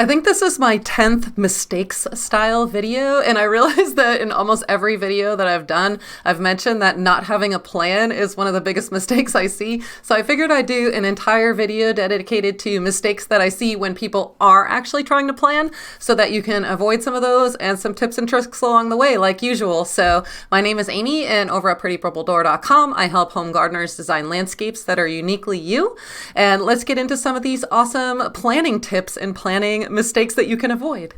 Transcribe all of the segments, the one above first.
I think this is my 10th mistakes style video, and I realized that in almost every video that I've done, I've mentioned that not having a plan is one of the biggest mistakes I see. So I figured I'd do an entire video dedicated to mistakes that I see when people are actually trying to plan, so that you can avoid some of those and some tips and tricks along the way, like usual. So my name is Amy, and over at prettypurpledoor.com, I help home gardeners design landscapes that are uniquely you. And let's get into some of these awesome planning tips and planning mistakes that you can avoid.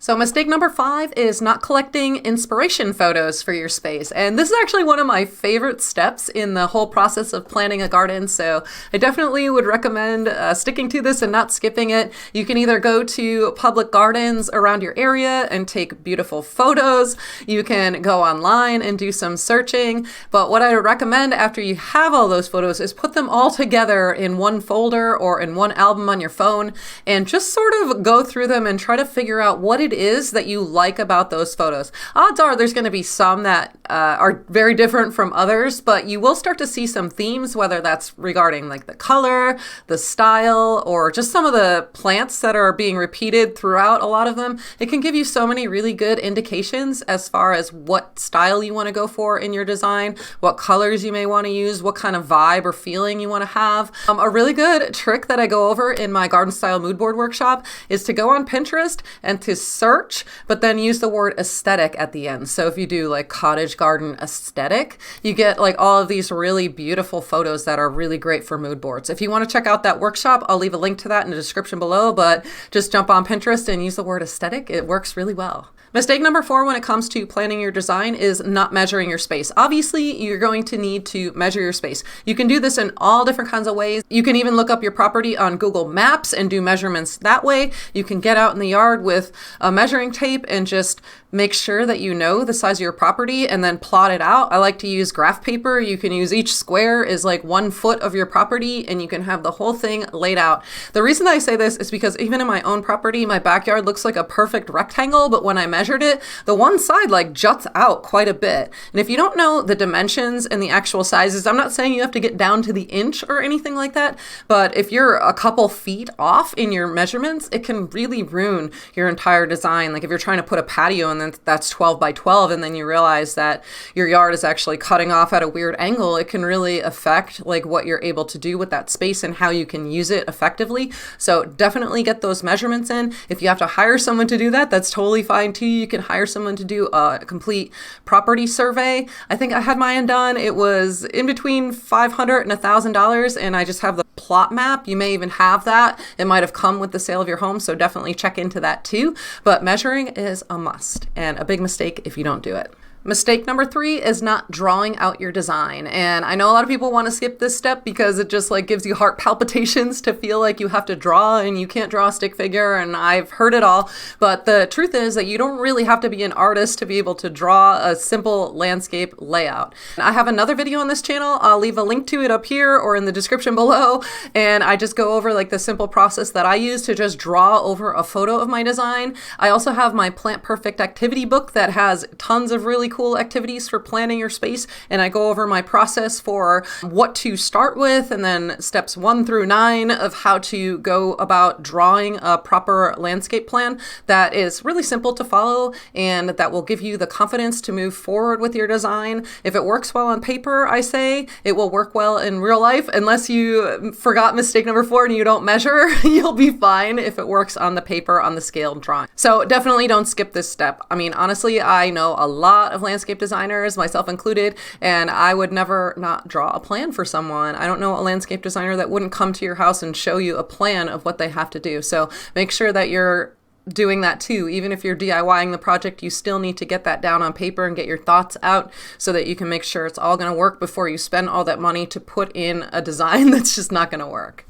So mistake number 5 is not collecting inspiration photos for your space. And this is actually one of my favorite steps in the whole process of planning a garden. So I definitely would recommend sticking to this and not skipping it. You can either go to public gardens around your area and take beautiful photos. You can go online and do some searching. But what I would recommend after you have all those photos is put them all together in one folder or in one album on your phone and just sort of go through them and try to figure out what it is that you like about those photos. Odds are there's going to be some that are very different from others, but you will start to see some themes, whether that's regarding like the color, the style, or just some of the plants that are being repeated throughout a lot of them. It can give you so many really good indications as far as what style you want to go for in your design, what colors you may want to use, what kind of vibe or feeling you want to have. A really good trick that I go over in my garden style mood board workshop is to go on Pinterest and to search, but then use the word aesthetic at the end. So if you do like cottage garden aesthetic, you get like all of these really beautiful photos that are really great for mood boards. If you want to check out that workshop, I'll leave a link to that in the description below, but just jump on Pinterest and use the word aesthetic. It works really well. Mistake number 4 when it comes to planning your design is not measuring your space. Obviously, you're going to need to measure your space. You can do this in all different kinds of ways. You can even look up your property on Google Maps and do measurements that way. You can get out in the yard with a measuring tape and just make sure that you know the size of your property and then plot it out. I like to use graph paper. You can use each square is like 1 foot of your property, and you can have the whole thing laid out. The reason I say this is because even in my own property, my backyard looks like a perfect rectangle, but when I measured it, the one side like juts out quite a bit. And if you don't know the dimensions and the actual sizes, I'm not saying you have to get down to the inch or anything like that, but if you're a couple feet off in your measurements, it can really ruin your entire design. Like if you're trying to put a patio and then that's 12 by 12 and then you realize that your yard is actually cutting off at a weird angle, it can really affect like what you're able to do with that space and how you can use it effectively. So definitely get those measurements in. If you have to hire someone to do that, that's totally fine too. You can hire someone to do a complete property survey. I think I had mine done. It was in between $500 and $1,000, and I just have the plot map. You may even have that. It might have come with the sale of your home, so definitely check into that too. But measuring is a must and a big mistake if you don't do it. Mistake number 3 is not drawing out your design. And I know a lot of people want to skip this step because it just like gives you heart palpitations to feel like you have to draw and you can't draw a stick figure, and I've heard it all. But the truth is that you don't really have to be an artist to be able to draw a simple landscape layout. I have another video on this channel. I'll leave a link to it up here or in the description below. And I just go over like the simple process that I use to just draw over a photo of my design. I also have my Plant Perfect activity book that has tons of really cool activities for planning your space, and I go over my process for what to start with and then steps 1 through 9 of how to go about drawing a proper landscape plan that is really simple to follow and that will give you the confidence to move forward with your design. If it works well on paper, I say it will work well in real life. Unless you forgot mistake number 4 and you don't measure, you'll be fine if it works on the paper on the scaled drawing. So definitely don't skip this step. I mean, honestly, I know a lot of landscape designers, myself included, and I would never not draw a plan for someone. I don't know a landscape designer that wouldn't come to your house and show you a plan of what they have to do. So make sure that you're doing that too. Even if you're DIYing the project, you still need to get that down on paper and get your thoughts out so that you can make sure it's all going to work before you spend all that money to put in a design that's just not going to work.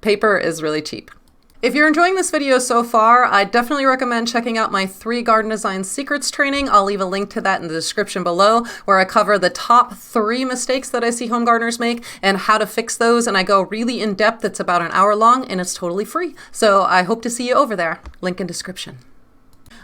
Paper is really cheap. If you're enjoying this video so far, I definitely recommend checking out my 3 garden design secrets training. I'll leave a link to that in the description below, where I cover the top 3 mistakes that I see home gardeners make and how to fix those. And I go really in depth. It's about an hour long and it's totally free. So I hope to see you over there. Link in description.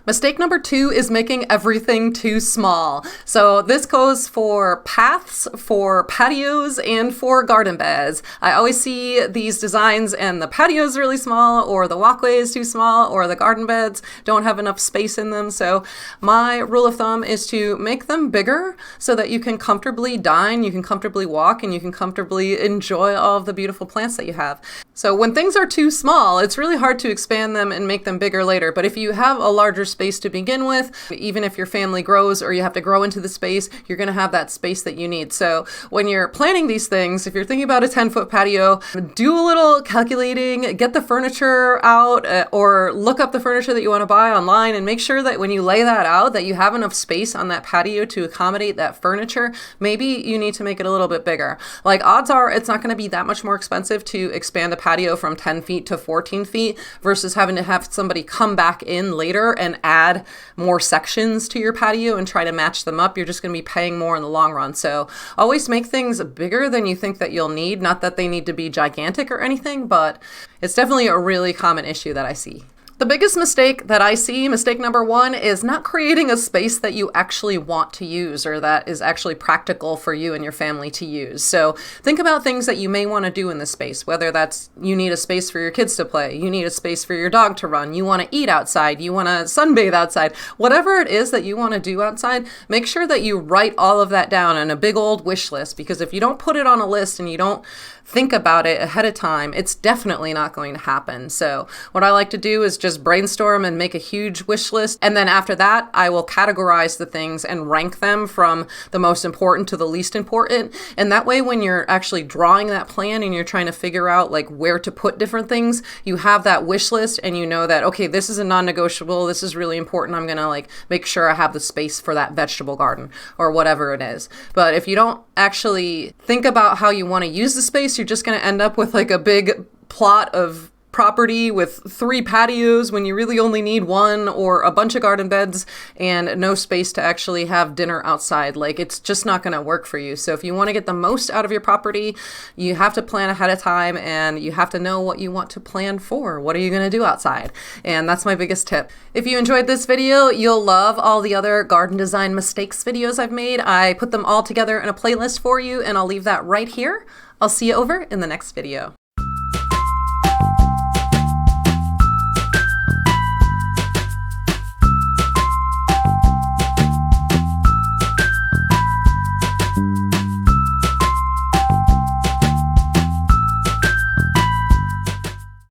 Mistake number 2 is making everything too small. So this goes for paths, for patios, and for garden beds. I always see these designs and the patio's really small, or the walkway is too small, or the garden beds don't have enough space in them. So my rule of thumb is to make them bigger so that you can comfortably dine, you can comfortably walk, and you can comfortably enjoy all of the beautiful plants that you have. So when things are too small, it's really hard to expand them and make them bigger later. But if you have a larger space to begin with, even if your family grows or you have to grow into the space, you're going to have that space that you need. So when you're planning these things, if you're thinking about a 10-foot patio, do a little calculating, get the furniture out, or look up the furniture that you want to buy online, and make sure that when you lay that out, that you have enough space on that patio to accommodate that furniture. Maybe you need to make it a little bit bigger. Like, odds are it's not going to be that much more expensive to expand a patio from 10 feet to 14 feet versus having to have somebody come back in later and add more sections to your patio and try to match them up. You're just going to be paying more in the long run. So always make things bigger than you think that you'll need. Not that they need to be gigantic or anything, but it's definitely a really common issue that I see. The biggest mistake that I see, mistake number 1, is not creating a space that you actually want to use or that is actually practical for you and your family to use. So think about things that you may want to do in this space, whether that's you need a space for your kids to play, you need a space for your dog to run, you want to eat outside, you want to sunbathe outside, whatever it is that you want to do outside, make sure that you write all of that down in a big old wish list, because if you don't put it on a list and you don't think about it ahead of time, it's definitely not going to happen. So what I like to do is just brainstorm and make a huge wish list. And then after that, I will categorize the things and rank them from the most important to the least important. And that way, when you're actually drawing that plan and you're trying to figure out like where to put different things, you have that wish list and you know that, okay, this is a non-negotiable. This is really important. I'm going to like make sure I have the space for that vegetable garden or whatever it is. But if you don't actually think about how you want to use the space, you're just going to end up with like a big plot of property with 3 patios when you really only need 1, or a bunch of garden beds and no space to actually have dinner outside. Like, it's just not going to work for you. So if you want to get the most out of your property, you have to plan ahead of time and you have to know what you want to plan for. What are you going to do outside? And that's my biggest tip. If you enjoyed this video, you'll love all the other garden design mistakes videos I've made. I put them all together in a playlist for you, and I'll leave that right here. I'll see you over in the next video.